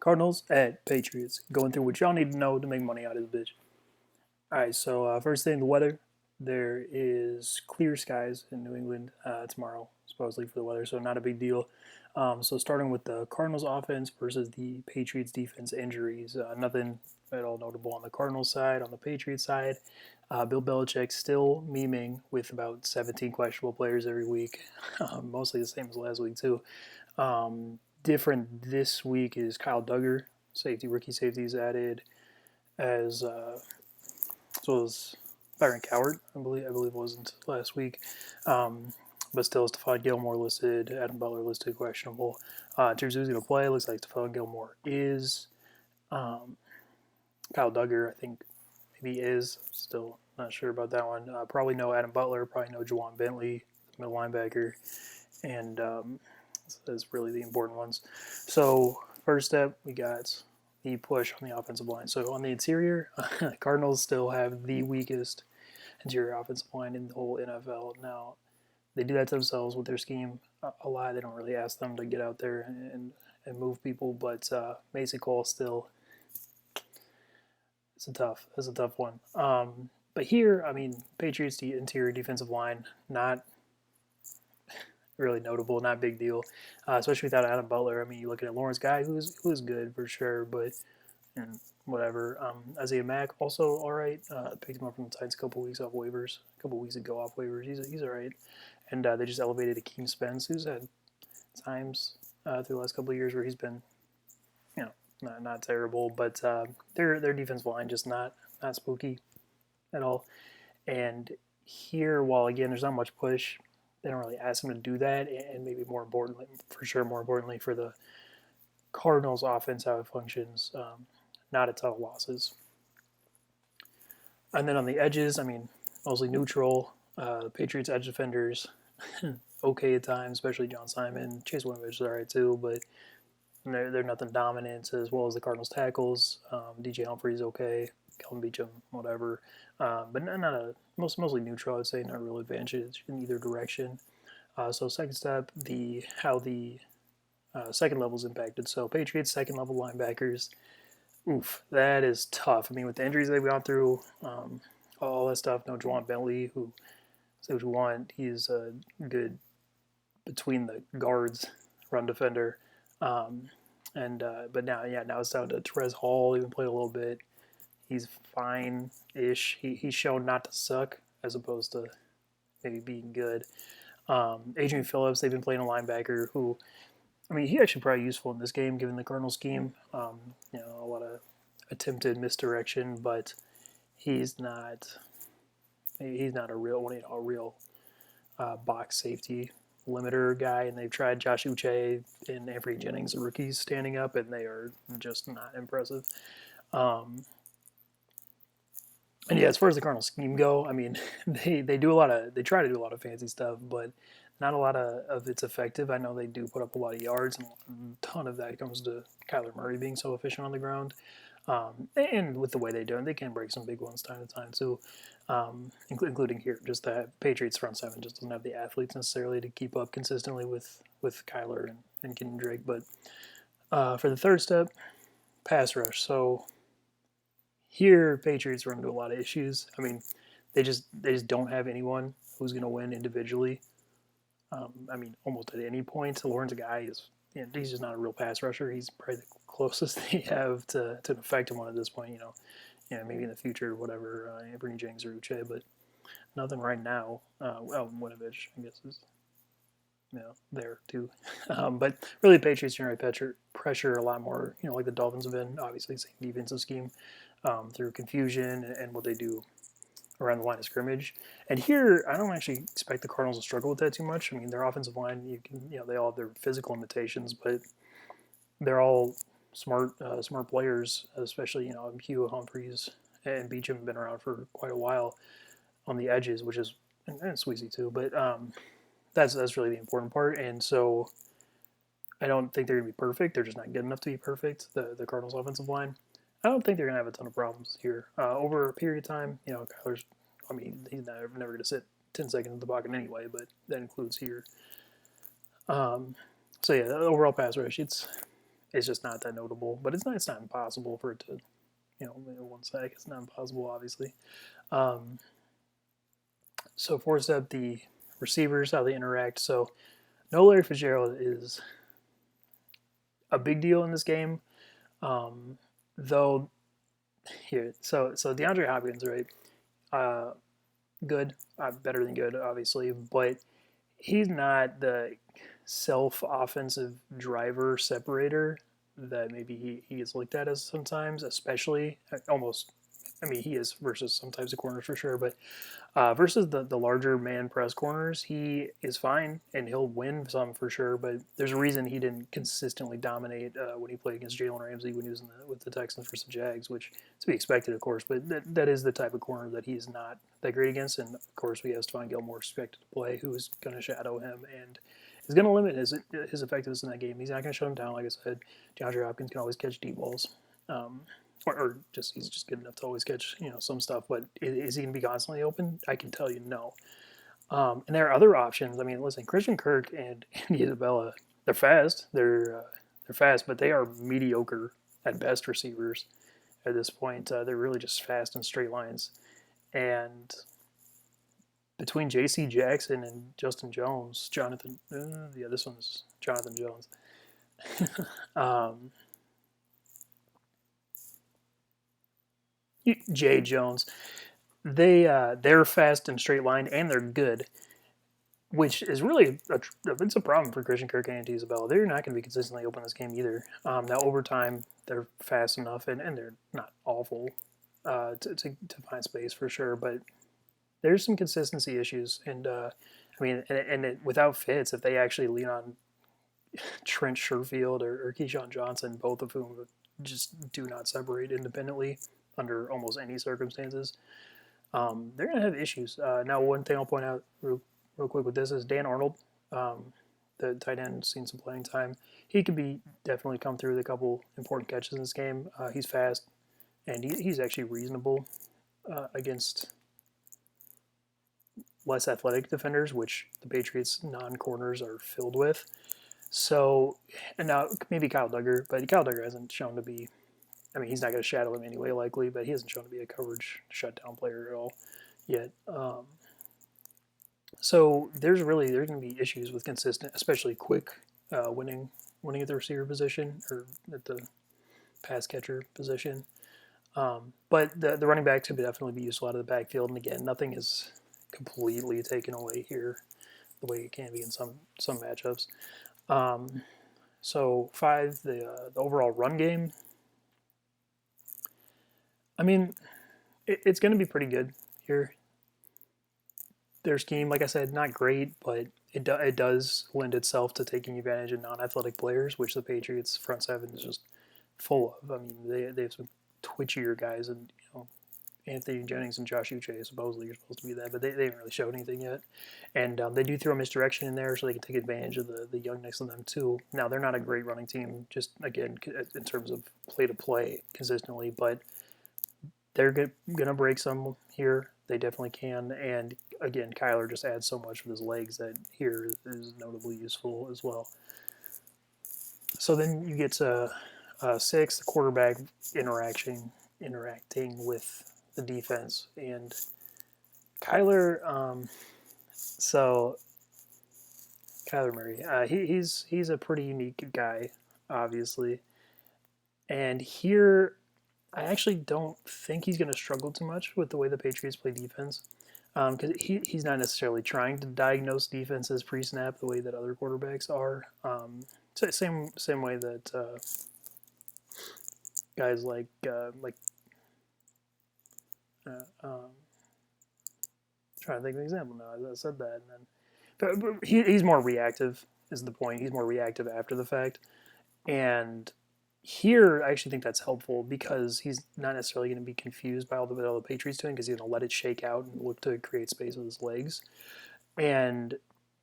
Cardinals at Patriots. Going through what y'all need to know to make money out of this bitch. All right, so first thing, the weather. There is clear skies in New England tomorrow, supposedly for the weather, so not a big deal. So starting with the Cardinals offense versus the Patriots defense injuries, nothing at all notable on the Cardinals side. On the Patriots side, Bill Belichick still memeing with about 17 questionable players every week, mostly the same as last week too. Different this week is Kyle Duggar, rookie safety is added as well as Byron Coward, I believe wasn't last week. But still, Stephon Gilmore listed, Adam Butler listed questionable. In terms of who's going to play, it looks like Stephon Gilmore is. Um, Kyle Duggar, I think maybe is. Still not sure about that one. Probably no Adam Butler, probably no Juwan Bentley, middle linebacker. And that's really the important ones. So, first step, we got the push on the offensive line. So, on the interior, Cardinals still have the weakest interior offensive line in the whole NFL. Now, they do that to themselves with their scheme a lot. They don't really ask them to get out there and move people, but Mason Cole still it's a tough one. But here, I mean, Patriots the interior defensive line not really notable, not big deal, especially without Adam Butler. I mean, you look at Lawrence Guy, who's good for sure, but and whatever. Isaiah Mack also all right. Picked him up from the Titans a couple weeks off waivers, a couple weeks ago off waivers. He's all right, and they just elevated Akeem Spence, who's had times through the last couple of years where he's been, you know, not terrible, but their defensive line just not spooky at all. And here, while again there's not much push, they don't really ask him to do that, and maybe more importantly, for sure, more importantly for the Cardinals offense, how it functions, not a ton of losses. And then on the edges, I mean, mostly neutral. Patriots edge defenders, okay at times, especially John Simon. Chase Winovich is all right too, but they're nothing dominant, as well as the Cardinals tackles. DJ Humphrey's okay. Kelvin Beachum, whatever. But not a mostly neutral, I'd say, not real advantage in either direction. So second step, the how the second level is impacted. So Patriots second level linebackers, oof, that is tough. I mean, with the injuries they've gone through, all that stuff. No Juwan Bentley, who say what you want, he's a good between the guards run defender. And but now it's down to Terez Hall. Even played a little bit. He's fine-ish. He's shown not to suck as opposed to maybe being good. Adrian Phillips, they've been playing a linebacker who, I mean, he actually probably useful in this game given the Cardinals scheme. A lot of attempted misdirection, but he's not a real box safety limiter guy. And they've tried Josh Uche and Avery Jennings, the rookies, standing up, and they are just not impressive. And yeah, as far as the Cardinals scheme go, I mean, they try to do a lot of fancy stuff, but not a lot of it's effective. I know they do put up a lot of yards, and a ton of that comes to Kyler Murray being so efficient on the ground. And with the way they do it, they can break some big ones time to time too, including here. Just that Patriots front seven just doesn't have the athletes necessarily to keep up consistently with Kyler and Kenyon Drake. But for the third step, pass rush. So here, Patriots run into a lot of issues. I mean, they just don't have anyone who's going to win individually. I mean, almost at any point, Lawrence Guy is he's just not a real pass rusher. He's probably the closest they have to an effective one at this point. Maybe in the future, whatever, Anthony Jennings or Uche, but nothing right now. Winovich, I guess, is there too. But really, the Patriots generate pressure a lot more. Like the Dolphins have been. Obviously, same defensive scheme through confusion and what they do around the line of scrimmage. And here, I don't actually expect the Cardinals to struggle with that too much. I mean, their offensive line, they all have their physical limitations, but they're all smart players, especially Hugh Humphreys and Beachum have been around for quite a while on the edges, which is and Sweezy too. But that's really the important part. And so I don't think they're going to be perfect. They're just not good enough to be perfect. The Cardinals offensive line. I don't think they're going to have a ton of problems here. Over a period of time, Kyler's, I mean, he's never going to sit 10 seconds in the pocket anyway, but that includes here. So, yeah, the overall pass rush, it's It's just not that notable, but it's not impossible for it to, you know, in 1 sec. It's not impossible, obviously. Um, so force up the receivers, how they interact. So no Larry Fitzgerald is a big deal in this game, though. Here, so DeAndre Hopkins, right? Uh, Good, better than good, obviously, but he's not the self-offensive driver separator that maybe he is looked at as sometimes, especially almost. I mean, he is versus some types of corners for sure, but versus the larger man press corners, he is fine and he'll win some for sure. But there's a reason he didn't consistently dominate when he played against Jalen Ramsey when he was with the Texans versus the Jags, which is to be expected, of course. But that is the type of corner that he's not that great against. And of course, we have Stephon Gilmore expected to play, who is going to shadow him and is going to limit his effectiveness in that game. He's not going to shut him down, like I said. DeAndre Hopkins can always catch deep balls. Or just he's just good enough to always catch some stuff. But is he going to be constantly open? I can tell you no. And there are other options. I mean, listen, Christian Kirk and Andy Isabella, they're fast. They're fast, but they are mediocre at best receivers at this point. They're really just fast in straight lines. And between J.C. Jackson and Justin Jones, this one's Jonathan Jones. um, Jay Jones. They're fast and straight line and they're good, which is really it's a problem for Christian Kirk and Isabella. They're not going to be consistently open this game either. Now over time they're fast enough and they're not awful to find space for sure, but there's some consistency issues. And I mean, without Fitz, if they actually lean on Trent Sherfield or Keyshawn Johnson, both of whom just do not separate independently under almost any circumstances, they're going to have issues. Now, one thing I'll point out real quick with this is Dan Arnold, the tight end, seen some playing time. He could be definitely come through with a couple important catches in this game. He's fast, and he's actually reasonable against less athletic defenders, which the Patriots' non-corners are filled with. So, and now maybe Kyle Duggar, but Kyle Duggar hasn't shown to be. I mean, he's not going to shadow him anyway, likely, but he hasn't shown to be a coverage shutdown player at all yet. So there's going to be issues with consistent, especially quick winning at the receiver position or at the pass catcher position. But the running back could definitely be useful out of the backfield. And again, nothing is completely taken away here the way it can be in some matchups. So 5, the overall run game. I mean, it's going to be pretty good here. Their scheme, like I said, not great, but it does lend itself to taking advantage of non-athletic players, which the Patriots front seven is just full of. I mean, they have some twitchier guys, and Anthony Jennings and Josh Uche supposedly are supposed to be that, but they haven't really showed anything yet. And they do throw misdirection in there so they can take advantage of the young next to them too. Now, they're not a great running team, just again, in terms of play-to-play consistently, but they're going to break some here. They definitely can. And again, Kyler just adds so much with his legs that here is notably useful as well. So then you get to 6, the quarterback interacting with the defense. And Kyler, so Kyler Murray, he's a pretty unique guy, obviously. And here, I actually don't think he's going to struggle too much with the way the Patriots play defense, because he's not necessarily trying to diagnose defenses pre-snap the way that other quarterbacks are. So same way that guys like trying to think of an example now. I said that, but he's more reactive. Is the point? He's more reactive after the fact, and here, I actually think that's helpful because he's not necessarily going to be confused by all the Patriots doing because he's going to let it shake out and look to create space with his legs. And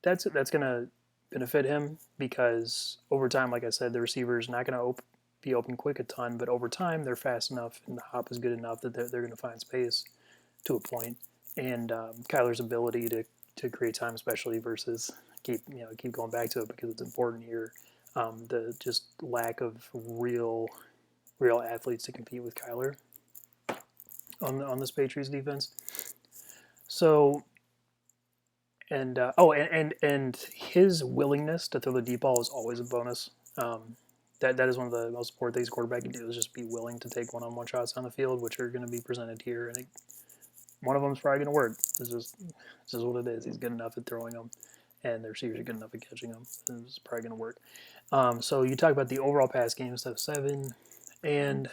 that's going to benefit him because over time, like I said, the receiver is not going to be open quick a ton, but over time, they're fast enough and the hop is good enough that they're going to find space to a point. And Kyler's ability to create time, especially versus keep going back to it because it's important here. The just lack of real athletes to compete with Kyler on this Patriots defense. So and his willingness to throw the deep ball is always a bonus. That is one of the most important things a quarterback can do is just be willing to take one-on-one shots on the field, which are going to be presented here, and one of them is probably going to work. It's just what it is. He's good enough at throwing them, and the receivers are good enough at catching them. It's probably going to work. So you talk about the overall pass game instead of 7, and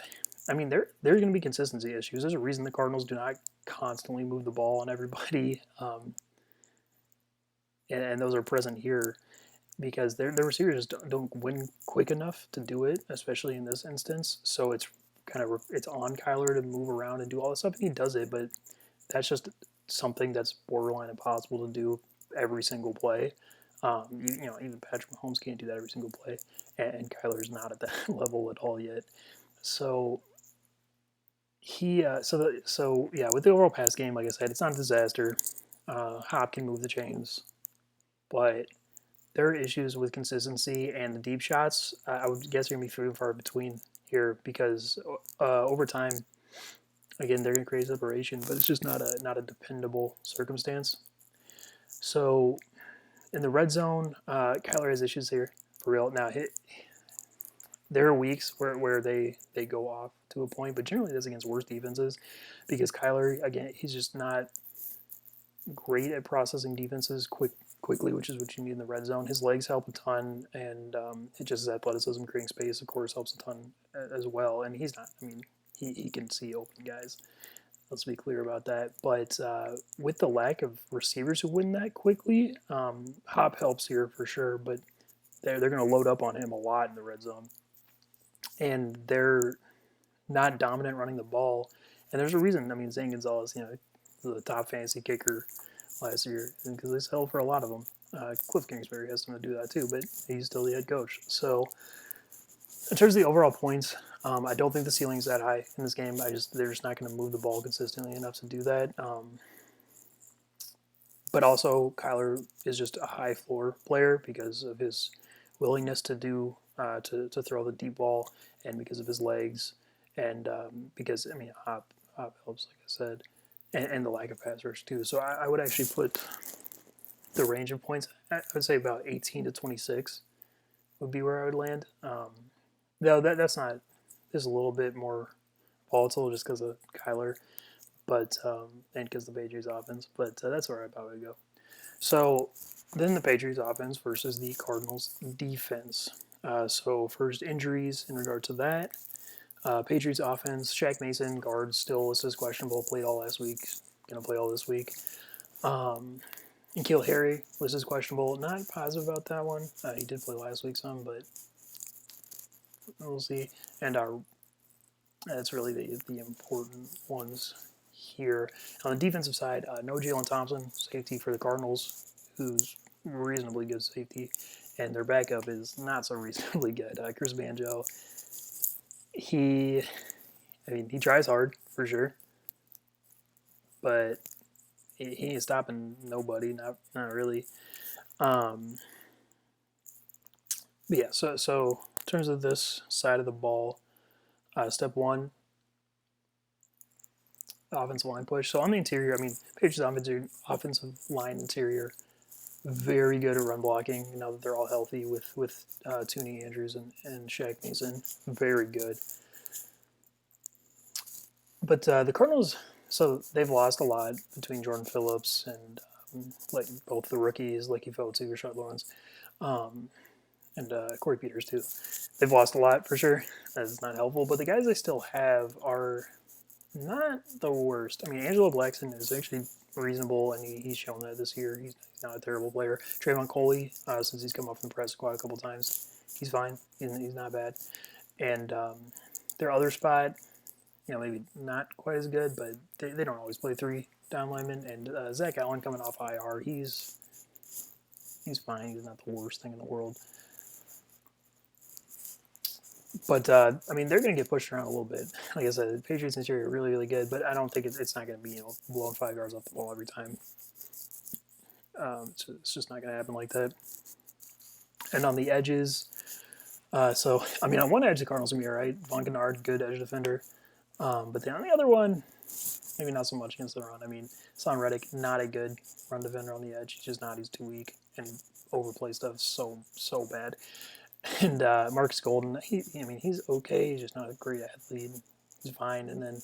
I mean there's going to be consistency issues. There's a reason the Cardinals do not constantly move the ball on everybody, and those are present here because their receivers don't win quick enough to do it, especially in this instance. So it's on Kyler to move around and do all this stuff, and he does it, but that's just something that's borderline impossible to do every single play. Even Patrick Mahomes can't do that every single play, and Kyler's not at that level at all yet. So with the overall pass game, like I said, it's not a disaster. Hop can move the chains, but there are issues with consistency and the deep shots. I would guess they're going to be few and far between here because over time, again, they're going to create separation, but it's just not a dependable circumstance. So in the red zone, Kyler has issues here for real. Now, there are weeks where they go off to a point, but generally that's against worse defenses because Kyler, again, he's just not great at processing defenses quickly, which is what you need in the red zone. His legs help a ton, and his athleticism, creating space, of course, helps a ton as well. And he's not, I mean, he can see open guys. Let's be clear about that. But with the lack of receivers who win that quickly, Hop helps here for sure, but they're going to load up on him a lot in the red zone. And they're not dominant running the ball. And there's a reason. I mean, Zane Gonzalez, the top fantasy kicker last year, because they settled for a lot of them. Cliff Kingsbury has something to do that too, but he's still the head coach. So in terms of the overall points, I don't think the ceiling's that high in this game. They're just not going to move the ball consistently enough to do that. But also, Kyler is just a high floor player because of his willingness to to throw the deep ball, and because of his legs, and because Hop helps, like I said, and the lack of pass rush too. So I would actually put the range of points. I would say about 18 to 26 would be where I would land. No, that's not. It's a little bit more volatile just because of Kyler, but and because the Patriots offense. But that's where I probably would go. So then the Patriots offense versus the Cardinals defense. So first injuries in regard to that. Patriots offense, Shaq Mason, guard, still listed as questionable, played all last week, going to play all this week. And N'Keal Harry listed as questionable, not positive about that one. He did play last week some, but we'll see. And that's really the important ones here. On the defensive side, no Jalen Thompson, safety for the Cardinals, who's reasonably good safety, and their backup is not so reasonably good. Chris Banjo, he tries hard for sure, but he ain't stopping nobody, not really. But yeah, so in terms of this side of the ball, step one, offensive line push. So on the interior, Patriots offensive line interior, very good at run blocking. Now that they're all healthy with Tooney Andrews and Shaq Mason, very good. But the Cardinals, so they've lost a lot between Jordan Phillips and like both the rookies, Lecky Fotu, Rashad Lawrence, and Corey Peters too. They've lost a lot for sure. That's not helpful. But the guys they still have are not the worst. I mean, Angelo Blackson is actually reasonable, and he's shown that this year. He's not a terrible player. Trayvon Coley, since he's come up from the press squad a couple times, he's fine. He's not bad. And their other spot, maybe not quite as good, but they don't always play 3 down linemen. And Zach Allen coming off IR, he's fine. He's not the worst thing in the world. But they're going to get pushed around a little bit. Like I said, the Patriots interior are really, really good, but I don't think it's not going to be blowing 5 yards off the ball every time. It's just not going to happen like that. And on the edges, So, I mean, on one edge, the Cardinals will be all right. Von Kennard, good edge defender. But then on the other one, maybe not so much against the run. I mean, Son Reddick, not a good run defender on the edge. He's just not. He's too weak and overplay stuff so bad. And Marcus Golden, I mean, he's okay. He's just not a great athlete. He's fine. And then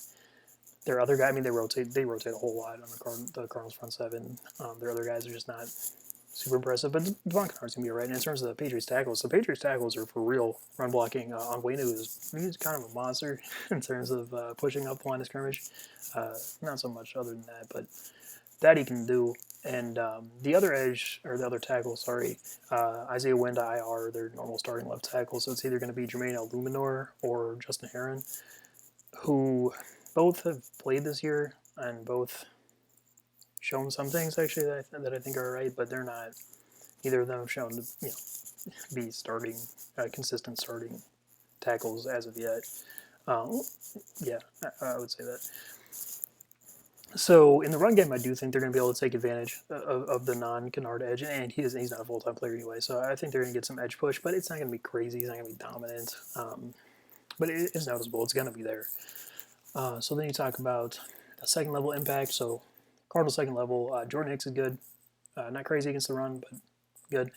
their other guy, I mean, they rotate a whole lot on the Cardinals front seven. Their other guys are just not super impressive, but Devon Kennard's gonna be all right. And in terms of the Patriots tackles, the Patriots tackles are for real run blocking. Onwenu he's kind of a monster in terms of pushing up the line of scrimmage. Not so much other than that, but that he can do. And the other edge, or the other tackle, sorry, Isaiah Wynn to IR, their normal starting left tackle. So it's either going to be Jermaine Illuminor or Justin Herron, who both have played this year and both shown some things actually that I think are right, but they're not. Neither of them have shown to be starting consistent starting tackles as of yet. Yeah, I would say that. So in the run game, I do think they're going to be able to take advantage of the non-Kennard edge, and he's not a full-time player anyway. So I think they're going to get some edge push, but it's not going to be crazy. He's not going to be dominant, but it is noticeable. It's going to be there. So then you talk about the second level impact. So Cardinals second level, Jordan Hicks is good, not crazy against the run, but good.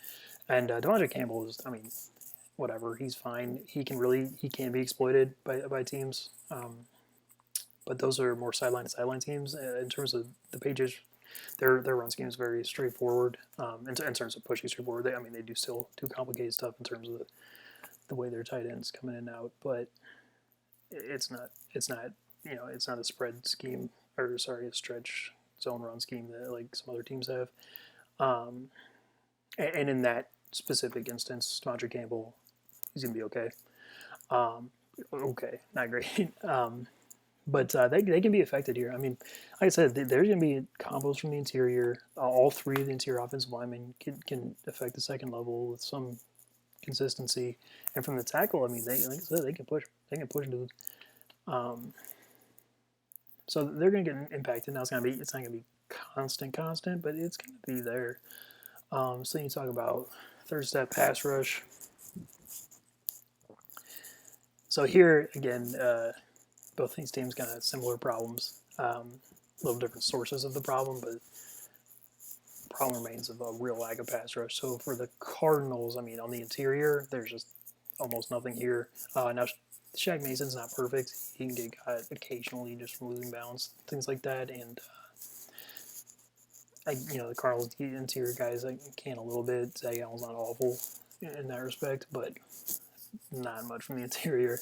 And Devondre Campbell is, I mean, whatever. He's fine. He can be exploited by teams. But those are more sideline to sideline teams. In terms of the Patriots, their run scheme is very straightforward. In terms of pushing straightforward, they do still do complicated stuff in terms of the way their tight ends come in and out. But it's not it's not a spread scheme, or sorry, a stretch zone run scheme that like some other teams have. Um, and in that specific instance, Devondre Campbell, he's gonna be okay. Okay, not great. But they can be affected here. I mean, like I said, there's going to be combos from the interior. All three of the interior offensive linemen can affect the second level with some consistency. And from the tackle, I mean, like I said, they can push. They can push dudes. So they're going to get impacted. Now it's not going to be constant, but it's going to be there. So you talk about third step pass rush. So here again. Both these teams kind of have similar problems, little different sources of the problem, but the problem remains of a real lack of pass rush. So for the Cardinals, I mean, on the interior, there's just almost nothing here. Now, Shaq Mason's not perfect. He can get cut occasionally just from losing balance, things like that. And, the Cardinals interior guys can a little bit. Zay Allen's not awful in that respect, but not much from the interior.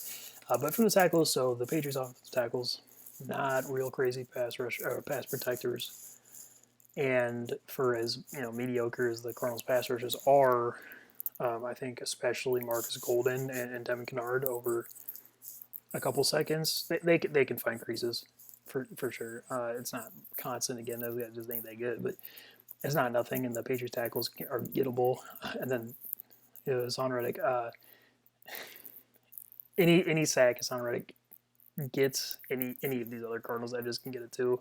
But from the tackles, so the Patriots offensive tackles, not real crazy pass rush or pass protectors. And for as mediocre as the Cardinals pass rushes are, I think especially Marcus Golden and Devin Kennard over a couple seconds, they can find creases for sure. It's not constant again; those guys just ain't that good, but it's not nothing. And the Patriots tackles are gettable. And then Son Reddick. Any sack Hassan Reddick gets, any of these other Cardinals edges can get it too.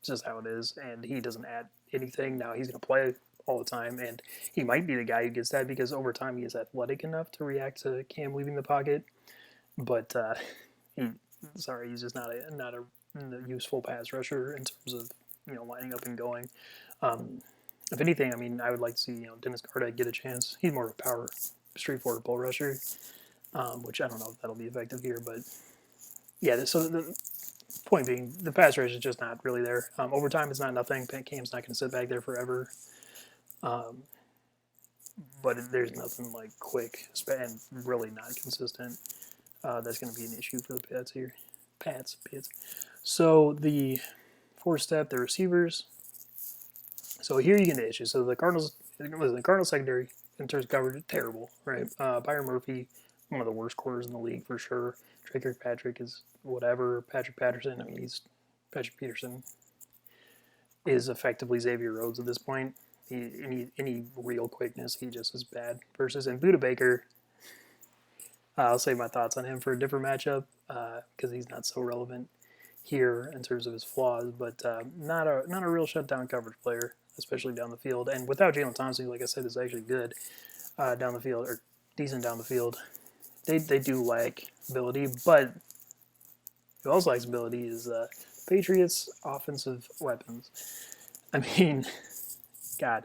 It's just how it is, and he doesn't add anything. Now he's going to play all the time, and he might be the guy who gets that because over time he is athletic enough to react to Cam leaving the pocket. But he's just not a useful pass rusher in terms of lining up and going. If anything, I mean, I would like to see Dennis Gardeck get a chance. He's more of a power, straightforward bull rusher. Which I don't know if that'll be effective here, but yeah. So the point being, the pass rush is just not really there. Over time, it's not nothing. Cam's not going to sit back there forever, but there's nothing like quick and really not consistent. That's going to be an issue for the Pats here. Pats. So the fourth step, the receivers. So here you get the issues. So the Cardinals secondary in terms of coverage, terrible, right? Byron Murphy, one of the worst corners in the league for sure. Trey Kirkpatrick is whatever. Patrick Patterson, Patrick Peterson is effectively Xavier Rhodes at this point. Any real quickness, he just is bad. Versus and Buda Baker, I'll save my thoughts on him for a different matchup because he's not so relevant here in terms of his flaws, but not a real shutdown coverage player, especially down the field. And without Jalen Thompson, like I said, is actually good down the field, or decent down the field. They do lack ability, but who also lacks ability is Patriots' offensive weapons. I mean, God,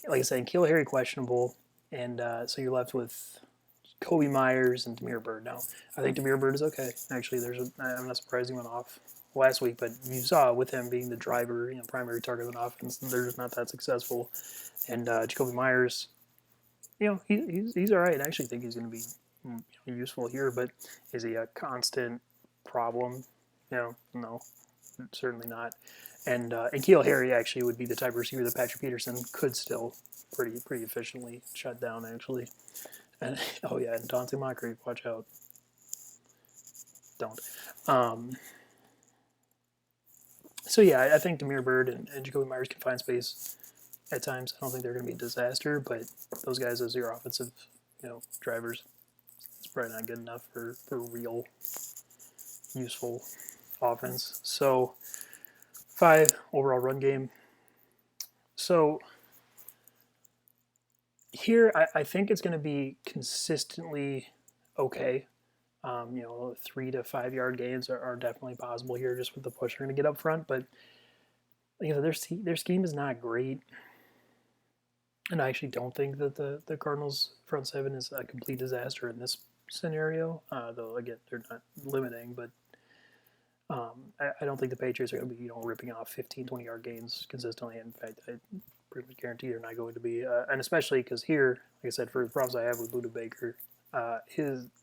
like I said, N'Keal Harry questionable, and so you're left with Kobe Myers and Damiere Byrd. Now, I think Damiere Byrd is okay. Actually, I'm not surprised he went off last week, but you saw with him being the driver, primary target of an offense, they're just not that successful. And Jacoby Myers, he's all right. I actually think he's going to be useful here, but is he a constant problem? No, certainly not. And N'Keal Harry actually would be the type of receiver that Patrick Peterson could still pretty efficiently shut down, actually. And oh yeah, and Dante Moncrief, watch out. Don't. So yeah, I think Damiere Byrd and Jacoby Myers can find space at times. I don't think they're going to be a disaster, but those guys as your offensive, drivers, it's probably not good enough for real useful offense. So 5 overall run game. So here, I think it's going to be consistently okay. 3 to 5 yard gains are definitely possible here just with the push they're going to get up front. But their scheme is not great. And I actually don't think that the Cardinals front seven is a complete disaster in this scenario. Though, again, they're not limiting. But I don't think the Patriots are going to be ripping off 15, 20-yard gains consistently. In fact, I pretty much guarantee they're not going to be. And especially because here, like I said, for the problems I have with Buda Baker,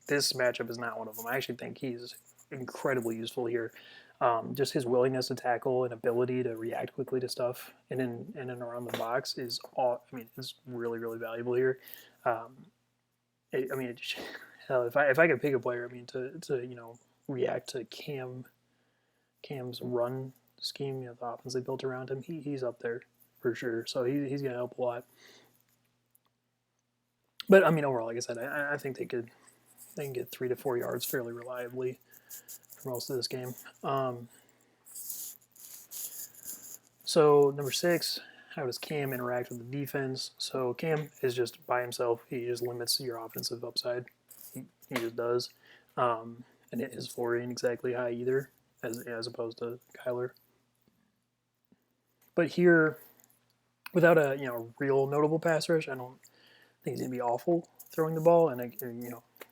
this matchup is not one of them. I actually think he's incredibly useful here. Just his willingness to tackle and ability to react quickly to stuff in and around the box is it's really, really valuable here. Hell, if I could pick a player, to react to Cam's run scheme, the offense they built around him, he's up there for sure. So he's going to help a lot. But overall, like I said, I think they can get 3 to 4 yards fairly reliably for most of this game. So number 6, how does Cam interact with the defense? So Cam is just by himself. He just limits your offensive upside. He just does, and his floor ain't exactly high either, as opposed to Kyler. But here, without a real notable pass rush, I don't think he's gonna be awful throwing the ball. And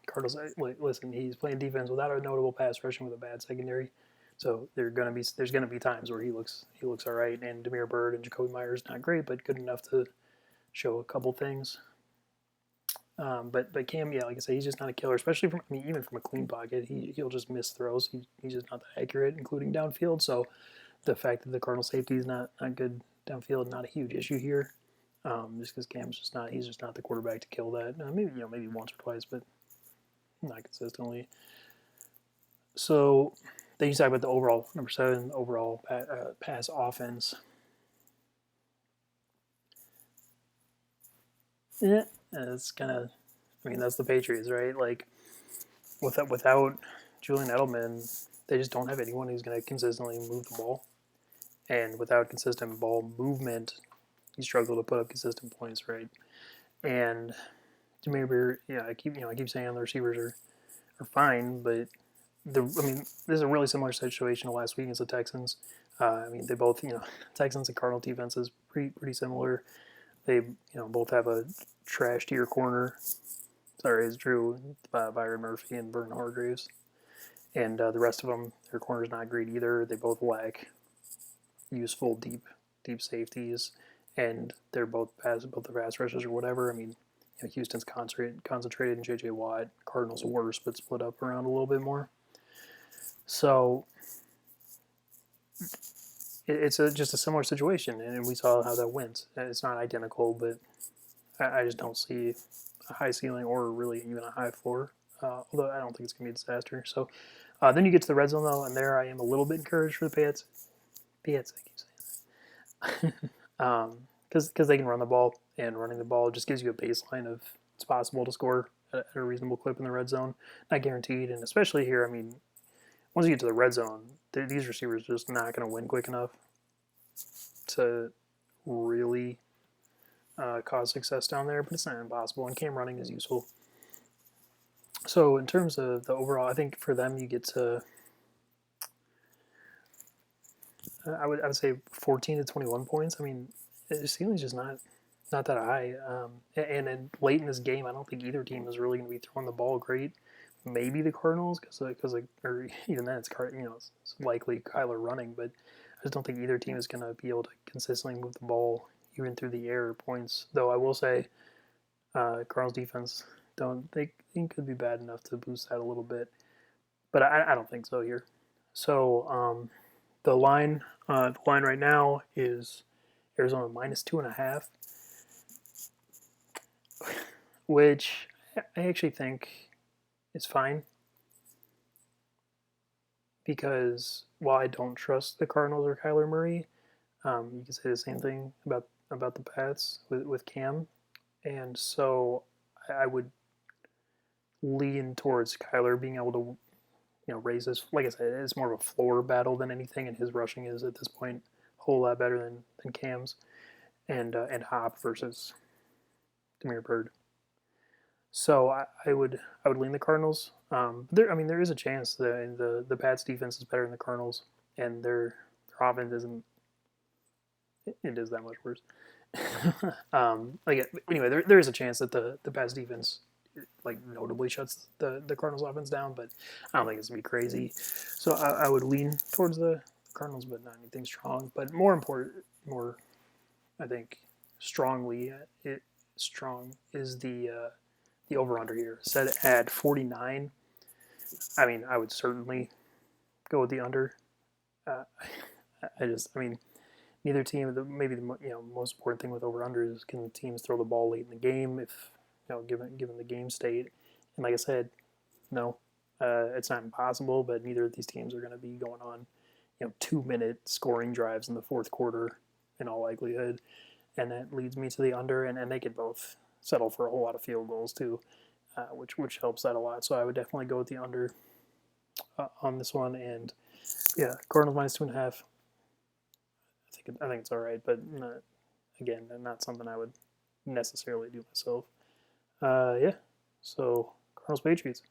Cardinals, listen, he's playing defense without a notable pass rush and with a bad secondary. So there's gonna be times where he looks all right. And Damiere Byrd and Jacoby Myers not great, but good enough to show a couple things. But Cam, yeah, like I say, he's just not a killer, especially even from a clean pocket. He'll just miss throws. He's just not that accurate, including downfield. So the fact that the Cardinal safety is not good downfield, not a huge issue here. Just because Cam's he's just not the quarterback to kill that. Maybe once or twice, but not consistently. So then you talk about the overall number 7, overall pass offense. Yeah, it's kind of. That's the Patriots, right? Like without Julian Edelman, they just don't have anyone who's going to consistently move the ball, and without consistent ball movement, you struggle to put up consistent points, right? And maybe I keep saying the receivers are fine, but this is a really similar situation to last week against the Texans. They both Texans and Cardinal defense is pretty similar. They both have a trash tier corner. Sorry, it's Drew, Byron Murphy, and Vernon Hargreaves, and the rest of them, their corner's not great either. They both lack useful deep safeties, and they're both the pass rushers or whatever. Houston's concentrated in J.J. Watt. Cardinals worse, but split up around a little bit more. So it's just a similar situation, and we saw how that went. It's not identical, but I just don't see a high ceiling or really even a high floor. Although I don't think it's going to be a disaster. So then you get to the red zone, though, and there I am a little bit encouraged for the Pats. I keep saying that. Because they can run the ball, and running the ball just gives you a baseline of it's possible to score at a reasonable clip in the red zone. Not guaranteed, and especially here, once you get to the red zone, these receivers are just not going to win quick enough to really cause success down there, but it's not impossible, and cam running is useful. So in terms of the overall, I think for them you get to I would say 14 to 21 points. I mean, the ceiling's just not that high. And then late in this game, I don't think either team is really going to be throwing the ball great. Maybe the Cardinals, because like, or even then it's likely Kyler running, but I just don't think either team is going to be able to consistently move the ball even through the air points. Though I will say, Cardinals defense don't they think could be bad enough to boost that a little bit, but I don't think so here. So the line right now is Arizona minus 2.5, which I actually think is fine because while I don't trust the Cardinals or Kyler Murray, you can say the same thing about the Pats with Cam, and so I would lean towards Kyler being able to raise this. Like I said, it's more of a floor battle than anything, and his rushing is at this point a whole lot better than Cam's and Hop versus Demir Bird. So I would lean the Cardinals. There is a chance that the Pats defense is better than the Cardinals, and their offense isn't. It is that much worse. Anyway, there is a chance that the Pats defense like notably shuts the Cardinals offense down, but I don't think it's gonna be crazy. So I would lean towards the Cardinals, but not anything strong. But more I think strongly it strong is the over under here set at 49. I mean, I would certainly go with the under. Uh, I mean, neither team. Maybe the most important thing with over under is can the teams throw the ball late in the game if given the game state. And like I said, no, it's not impossible, but neither of these teams are going to be going on 2-minute scoring drives in the fourth quarter in all likelihood. And that leads me to the under, and they could both settle for a whole lot of field goals too, which helps that a lot. So I would definitely go with the under on this one. And yeah, Cardinals minus 2.5. I think it's all right, but again, not something I would necessarily do myself. Yeah. So Cardinals Patriots.